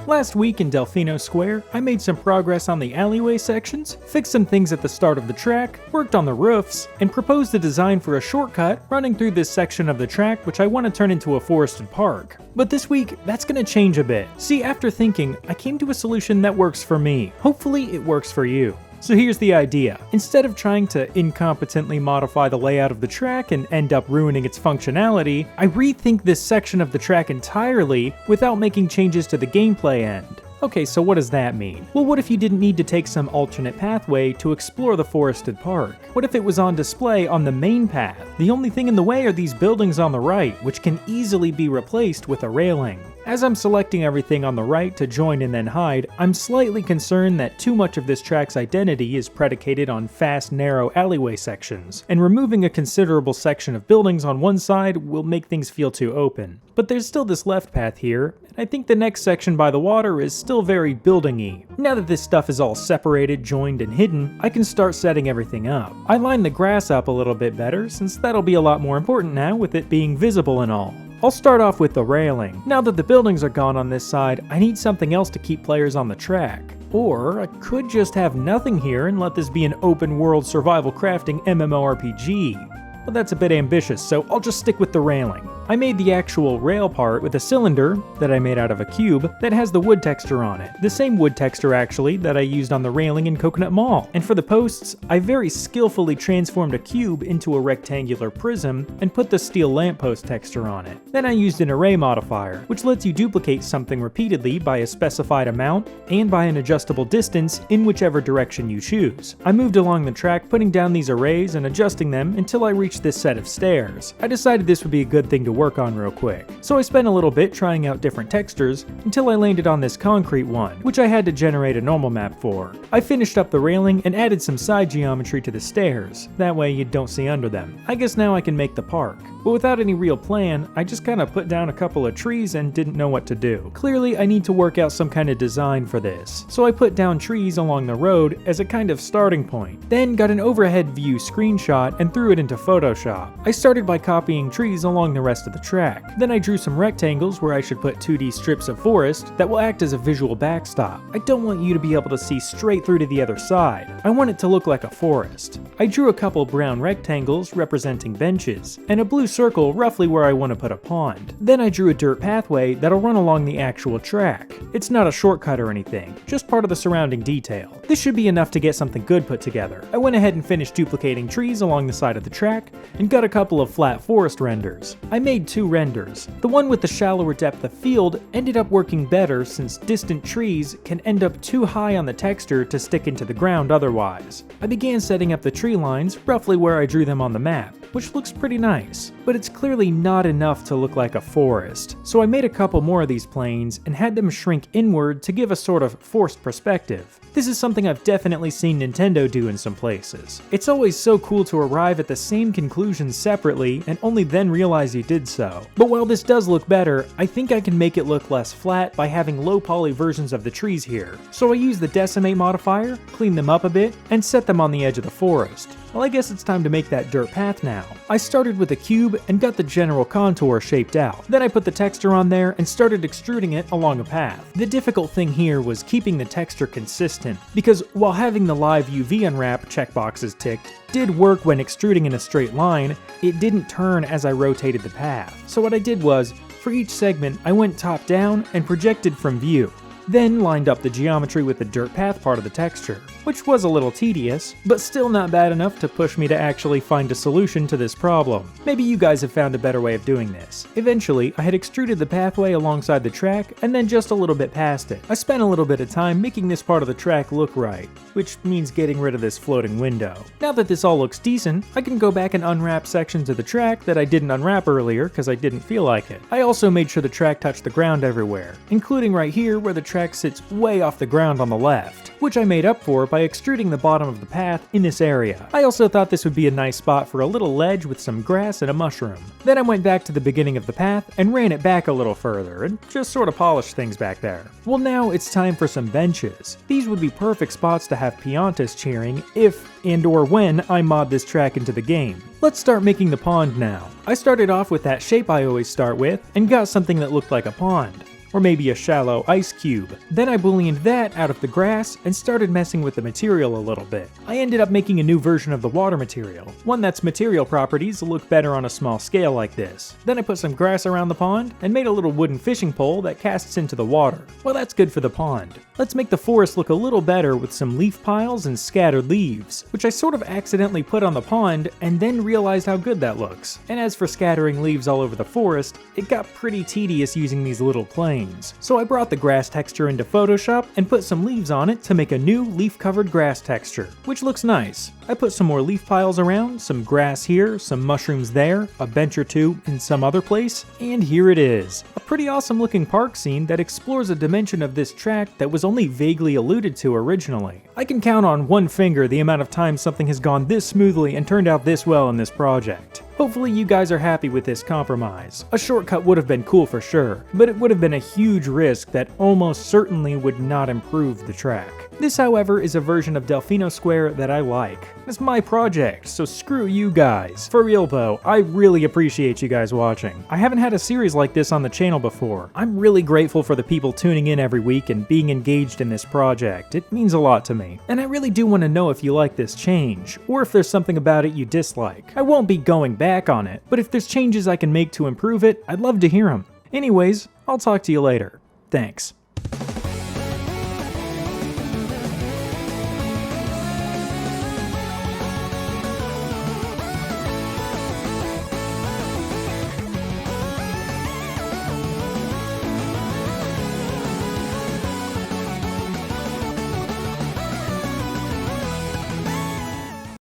Last week in Delfino Square, I made some progress on the alleyway sections, fixed some things at the start of the track, worked on the roofs, and proposed a design for a shortcut running through this section of the track which I want to turn into a forested park. But this week, that's gonna change a bit. See, after thinking, I came to a solution that works for me. Hopefully it works for you. So here's the idea. Instead of trying to incompetently modify the layout of the track and end up ruining its functionality, I rethink this section of the track entirely without making changes to the gameplay end. Okay, so what does that mean? Well, what if you didn't need to take some alternate pathway to explore the forested park? What if it was on display on the main path? The only thing in the way are these buildings on the right, which can easily be replaced with a railing. As I'm selecting everything on the right to join and then hide, I'm slightly concerned that too much of this track's identity is predicated on fast, narrow alleyway sections, and removing a considerable section of buildings on one side will make things feel too open. But there's still this left path here, and I think the next section by the water is still very building-y. Now that this stuff is all separated, joined, and hidden, I can start setting everything up. I lined the grass up a little bit better, since that'll be a lot more important now with it being visible and all. I'll start off with the railing. Now that the buildings are gone on this side, I need something else to keep players on the track. Or I could just have nothing here and let this be an open world survival crafting MMORPG. But that's a bit ambitious, so I'll just stick with the railing. I made the actual rail part with a cylinder that I made out of a cube that has the wood texture on it. The same wood texture actually that I used on the railing in Coconut Mall. And for the posts, I very skillfully transformed a cube into a rectangular prism and put the steel lamppost texture on it. Then I used an array modifier, which lets you duplicate something repeatedly by a specified amount and by an adjustable distance in whichever direction you choose. I moved along the track putting down these arrays and adjusting them until I reached this set of stairs. I decided this would be a good thing to work on real quick. So I spent a little bit trying out different textures until I landed on this concrete one, which I had to generate a normal map for. I finished up the railing and added some side geometry to the stairs, that way you don't see under them. I guess now I can make the park. But without any real plan, I just kinda put down a couple of trees and didn't know what to do. Clearly I need to work out some kind of design for this, so I put down trees along the road as a kind of starting point, then got an overhead view screenshot and threw it into Photoshop. I started by copying trees along the rest of the track. Then I drew some rectangles where I should put 2D strips of forest that will act as a visual backstop. I don't want you to be able to see straight through to the other side. I want it to look like a forest. I drew a couple brown rectangles representing benches, and a blue circle roughly where I want to put a pond. Then I drew a dirt pathway that'll run along the actual track. It's not a shortcut or anything, just part of the surrounding detail. This should be enough to get something good put together. I went ahead and finished duplicating trees along the side of the track, and got a couple of flat forest renders. I made two renders. The one with the shallower depth of field ended up working better since distant trees can end up too high on the texture to stick into the ground otherwise. I began setting up the tree lines roughly where I drew them on the map, which looks pretty nice, but it's clearly not enough to look like a forest. So I made a couple more of these planes and had them shrink inward to give a sort of forced perspective. This is something I've definitely seen Nintendo do in some places. It's always so cool to arrive at the same conclusion separately and only then realize you did so. But while this does look better, I think I can make it look less flat by having low poly versions of the trees here. So I used the decimate modifier, cleaned them up a bit, and set them on the edge of the forest. Well, I guess it's time to make that dirt path now. I started with a cube and got the general contour shaped out. Then I put the texture on there and started extruding it along a path. The difficult thing here was keeping the texture consistent, because while having the live UV unwrap checkboxes ticked did work when extruding in a straight line, it didn't turn as I rotated the path. So what I did was, for each segment I went top down and projected from view. Then lined up the geometry with the dirt path part of the texture, which was a little tedious, but still not bad enough to push me to actually find a solution to this problem. Maybe you guys have found a better way of doing this. Eventually, I had extruded the pathway alongside the track and then just a little bit past it. I spent a little bit of time making this part of the track look right, which means getting rid of this floating window. Now that this all looks decent, I can go back and unwrap sections of the track that I didn't unwrap earlier because I didn't feel like it. I also made sure the track touched the ground everywhere, including right here where the track sits way off the ground on the left, which I made up for by extruding the bottom of the path in this area. I also thought this would be a nice spot for a little ledge with some grass and a mushroom. Then I went back to the beginning of the path and ran it back a little further and just sort of polished things back there. Well, now it's time for some benches. These would be perfect spots to have Piontas cheering if and or when I mod this track into the game. Let's start making the pond now. I started off with that shape I always start with and got something that looked like a pond. or maybe a shallow ice cube. Then I booleaned that out of the grass and started messing with the material a little bit. I ended up making a new version of the water material, one that's material properties look better on a small scale like this. Then I put some grass around the pond and made a little wooden fishing pole that casts into the water. Well, that's good for the pond. Let's make the forest look a little better with some leaf piles and scattered leaves, which I sort of accidentally put on the pond and then realized how good that looks. And as for scattering leaves all over the forest, it got pretty tedious using these little planes. So I brought the grass texture into Photoshop and put some leaves on it to make a new leaf-covered grass texture, which looks nice. I put some more leaf piles around, some grass here, some mushrooms there, a bench or two in some other place, and here it is. A pretty awesome looking park scene that explores a dimension of this track that was only vaguely alluded to originally. I can count on one finger the amount of times something has gone this smoothly and turned out this well in this project. Hopefully you guys are happy with this compromise. A shortcut would have been cool for sure, but it would have been a huge risk that almost certainly would not improve the track. This, however, is a version of Delfino Square that I like. It's my project, so screw you guys. For real though, I really appreciate you guys watching. I haven't had a series like this on the channel before. I'm really grateful for the people tuning in every week and being engaged in this project. It means a lot to me. And I really do want to know if you like this change, or if there's something about it you dislike. I won't be going back on it, but if there's changes I can make to improve it, I'd love to hear them. Anyways, I'll talk to you later. Thanks.